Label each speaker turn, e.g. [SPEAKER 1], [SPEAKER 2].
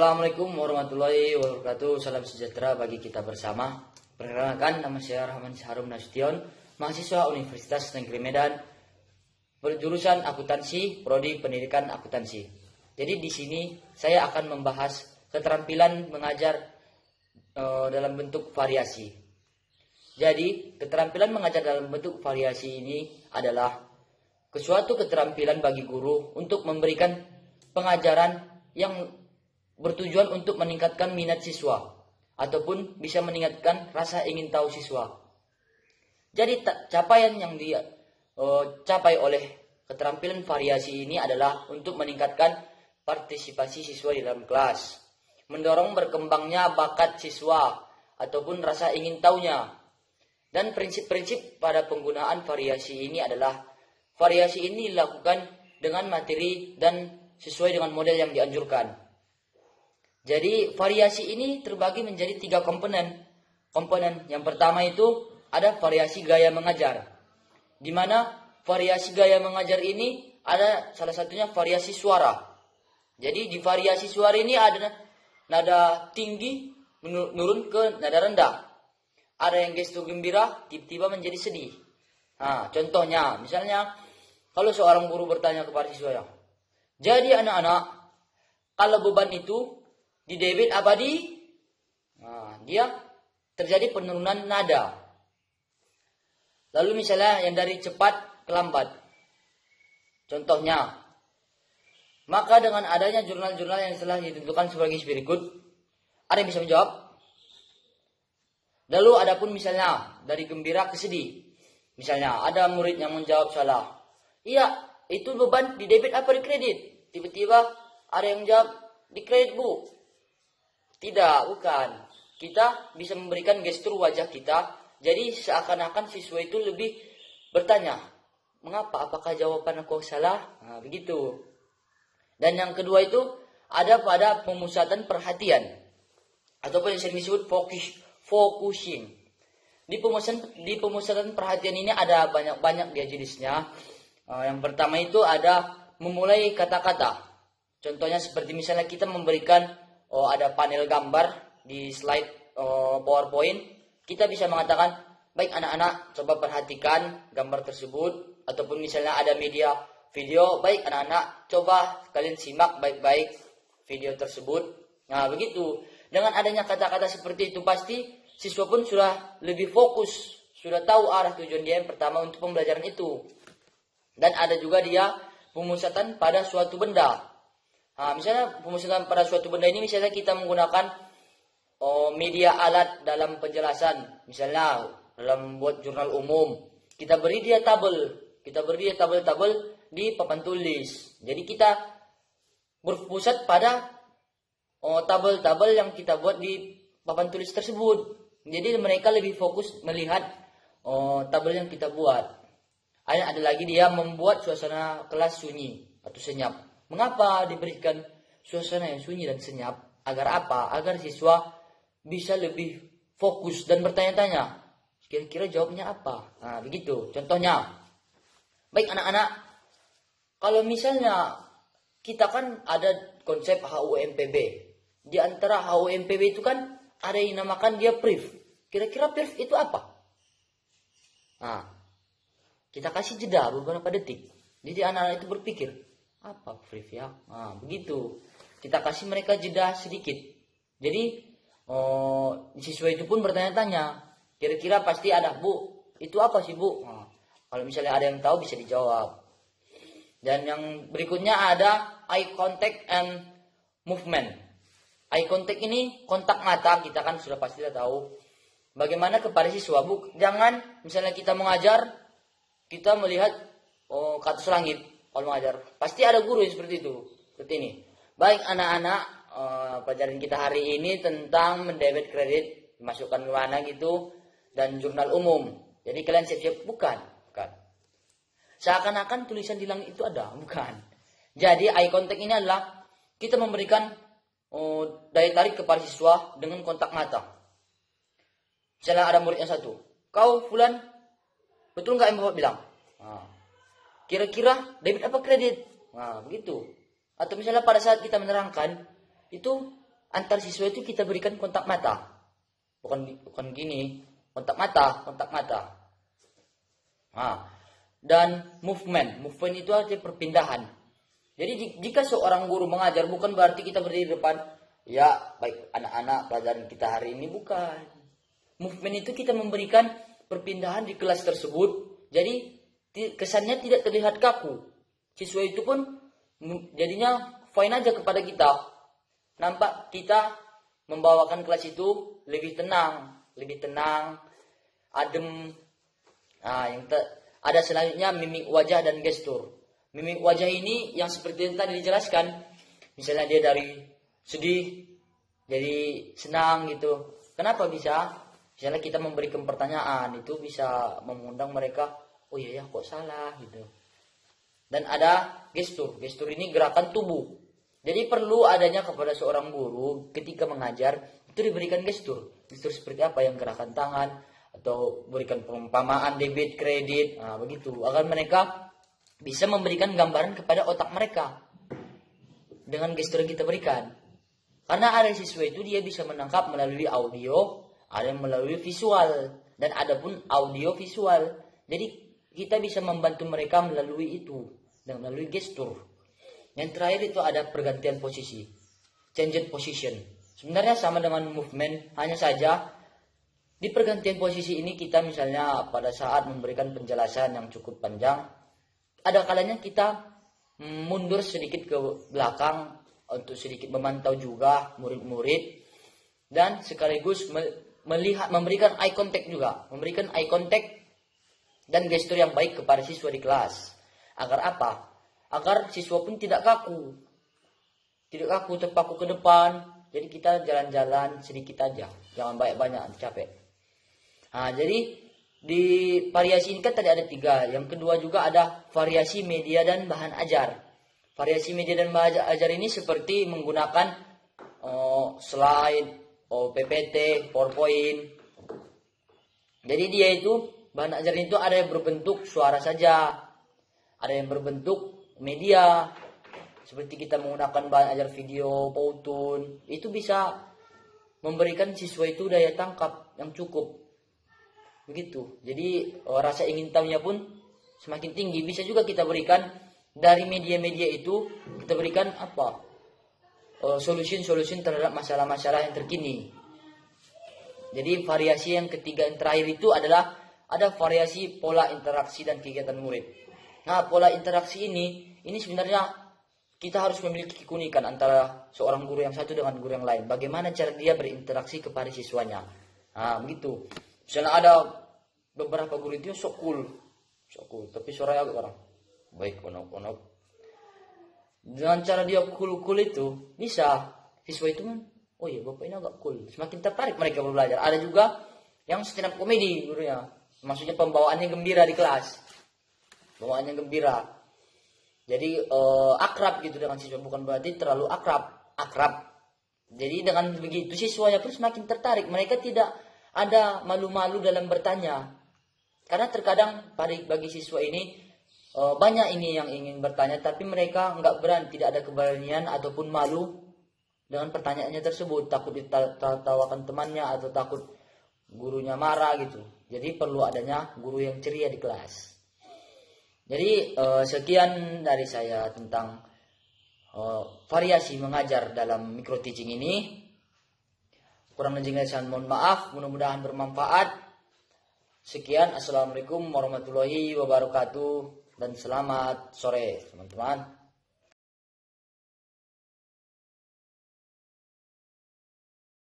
[SPEAKER 1] Assalamualaikum warahmatullahi wabarakatuh. Salam sejahtera bagi kita bersama. Perkenalkan, nama saya Rahman Harum Nasution, mahasiswa Universitas Negeri Medan, berjurusan akuntansi, prodi pendidikan akuntansi. Jadi di sini saya akan membahas keterampilan mengajar dalam bentuk variasi. Jadi keterampilan mengajar dalam bentuk variasi ini adalah suatu keterampilan bagi guru untuk memberikan pengajaran yang bertujuan untuk meningkatkan minat siswa ataupun bisa meningkatkan rasa ingin tahu siswa. Jadi capaian yang dicapai oleh keterampilan variasi ini adalah untuk meningkatkan partisipasi siswa di dalam kelas, mendorong berkembangnya bakat siswa ataupun rasa ingin tahunya. Dan prinsip-prinsip pada penggunaan variasi ini adalah variasi ini dilakukan dengan materi dan sesuai dengan model yang dianjurkan. Jadi variasi ini terbagi menjadi 3 komponen. Komponen yang pertama itu ada variasi gaya mengajar, di mana variasi gaya mengajar ini ada salah satunya variasi suara. Jadi di variasi suara ini ada nada tinggi menurun ke nada rendah. Ada yang gestur gembira tiba-tiba menjadi sedih. Nah, contohnya misalnya kalau seorang guru bertanya kepada siswanya, jadi anak-anak, kalau beban itu di debit abadi, nah, dia terjadi penurunan nada. Lalu misalnya yang dari cepat ke lambat, contohnya, maka dengan adanya jurnal-jurnal yang telah ditentukan sebagai berikut, ada yang bisa menjawab? Lalu adapun misalnya dari gembira ke sedih, misalnya ada murid yang menjawab salah, iya itu beban di debit apa di kredit? Tiba-tiba ada yang menjawab di kredit bu. Tidak, bukan. Kita bisa memberikan gestur wajah kita. Jadi seakan-akan siswa itu lebih bertanya, mengapa? Apakah jawaban aku salah? Nah, begitu. Dan yang kedua itu ada pada pemusatan perhatian, ataupun yang sering disebut focusing. Di pemusatan perhatian ini ada banyak dia jenisnya. Yang pertama itu ada memulai kata-kata. Contohnya seperti misalnya kita memberikan ada panel gambar di slide PowerPoint, kita bisa mengatakan, baik anak-anak coba perhatikan gambar tersebut, ataupun misalnya ada media video, baik anak-anak coba kalian simak baik-baik video tersebut. Nah begitu, dengan adanya kata-kata seperti itu pasti siswa pun sudah lebih fokus, sudah tahu arah tujuan dia yang pertama untuk pembelajaran itu. Dan ada juga dia pemusatan pada suatu benda. Nah, misalnya pemusatan pada suatu benda ini misalnya kita menggunakan media alat dalam penjelasan. Misalnya dalam buat jurnal umum, kita beri dia tabel di papan tulis. Jadi kita berpusat pada tabel-tabel yang kita buat di papan tulis tersebut. Jadi mereka lebih fokus melihat tabel yang kita buat. Ada lagi dia membuat suasana kelas sunyi atau senyap. Mengapa diberikan suasana yang sunyi dan senyap? Agar apa? Agar siswa bisa lebih fokus dan bertanya-tanya, kira-kira jawabnya apa? Nah, begitu. Contohnya, baik anak-anak, kalau misalnya kita kan ada konsep HUMPB. Di antara HUMPB itu kan ada yang dinamakan dia brief. Kira-kira brief itu apa? Nah, kita kasih jeda beberapa detik. Jadi anak-anak itu berpikir, apa brief ya? Nah, begitu. Kita kasih mereka jeda sedikit. Jadi siswa itu pun bertanya-tanya. Kira-kira pasti ada, Bu, itu apa sih Bu? Nah, kalau misalnya ada yang tahu bisa dijawab. Dan yang berikutnya ada eye contact and movement. Eye contact ini kontak mata, kita kan sudah pasti tahu. Bagaimana kepada siswa, Bu? Jangan misalnya kita mengajar, kita melihat ke atas langit. Kalau mengajar, pasti ada guru yang seperti itu, seperti ini. Baik anak-anak, pelajaran kita hari ini tentang mendebit kredit, dimasukkan ke mana gitu, dan jurnal umum. Jadi kalian siap-siap, bukan. Seakan-akan tulisan di langit itu ada, bukan. Jadi eye contact ini adalah kita memberikan daya tarik kepada siswa dengan kontak mata. Misalnya ada murid yang satu, kau Fulan, betul nggak yang Bapak bilang? Nah, kira-kira debit apa kredit? Nah, begitu. Atau misalnya pada saat kita menerangkan, itu antar siswa itu kita berikan kontak mata. Bukan gini, kontak mata. Nah, dan movement itu artinya perpindahan. Jadi jika seorang guru mengajar bukan berarti kita berdiri di depan, ya baik anak-anak pelajaran kita hari ini, bukan. Movement itu kita memberikan perpindahan di kelas tersebut. Jadi kesannya tidak terlihat kaku. Siswa itu pun jadinya fine aja kepada kita. Nampak kita membawakan kelas itu lebih tenang, adem. Nah, ada selanjutnya mimik wajah dan gestur. Mimik wajah ini yang seperti yang tadi dijelaskan. Misalnya dia dari sedih jadi senang gitu. Kenapa bisa? Misalnya kita memberikan pertanyaan, itu bisa mengundang mereka, oh iya ya kok salah gitu. Dan ada gestur. Gestur ini gerakan tubuh. Jadi perlu adanya kepada seorang guru ketika mengajar itu diberikan gestur. Gestur seperti apa, yang gerakan tangan atau berikan perumpamaan debit kredit, nah begitu, agar mereka bisa memberikan gambaran kepada otak mereka dengan gestur yang kita berikan. Karena ada siswa itu dia bisa menangkap melalui audio, ada yang melalui visual, dan ada pun audio visual. Jadi kita bisa membantu mereka melalui itu dan melalui gestur. Yang terakhir itu ada pergantian posisi, changed position. Sebenarnya sama dengan movement, hanya saja di pergantian posisi ini kita misalnya pada saat memberikan penjelasan yang cukup panjang, ada kalanya kita mundur sedikit ke belakang untuk sedikit memantau juga murid-murid, dan sekaligus memberikan eye contact juga, memberikan eye contact dan gestur yang baik kepada siswa di kelas. Agar apa? Agar siswa pun tidak kaku terpaku ke depan. Jadi kita jalan-jalan sedikit aja, jangan banyak-banyak, capek. Nah, jadi di variasi ini kan tadi ada 3. Yang kedua juga ada variasi media dan bahan ajar. Variasi media dan bahan ajar ini seperti menggunakan slide, PPT, PowerPoint. Jadi dia itu bahan ajar itu ada yang berbentuk suara saja, ada yang berbentuk media, seperti kita menggunakan bahan ajar video, PowerPoint. Itu bisa memberikan siswa itu daya tangkap yang cukup. Begitu. Jadi rasa ingin tahunya pun semakin tinggi. Bisa juga kita berikan dari media-media itu, kita berikan solusi terhadap masalah-masalah yang terkini. Jadi variasi yang ketiga yang terakhir itu adalah ada variasi pola interaksi dan kegiatan murid. Nah, pola interaksi ini sebenarnya kita harus memiliki keunikan antara seorang guru yang satu dengan guru yang lain. Bagaimana cara dia berinteraksi kepada siswanya. Nah, begitu. Misalnya ada beberapa guru itu sok cool, tapi suaranya agak orang. Baik, onok. Dengan cara dia cool itu, bisa siswa itu oh iya bapak ini agak cool. Semakin tertarik mereka belajar. Ada juga yang stand up komedi gurunya. Maksudnya pembawaannya gembira di kelas. Bawaannya gembira. Jadi akrab gitu dengan siswa, bukan berarti terlalu akrab. Jadi dengan begitu siswanya pun semakin tertarik. Mereka tidak ada malu-malu dalam bertanya. Karena terkadang bagi siswa ini banyak ini yang ingin bertanya, tapi mereka nggak berani, tidak ada keberanian ataupun malu dengan pertanyaannya tersebut, takut ditertawakan temannya atau takut gurunya marah gitu. Jadi perlu adanya guru yang ceria di kelas. Jadi sekian dari saya tentang variasi mengajar dalam micro teaching ini. Kurang lebihnya saya mohon maaf, mudah-mudahan bermanfaat. Sekian, assalamualaikum warahmatullahi wabarakatuh dan selamat sore teman-teman.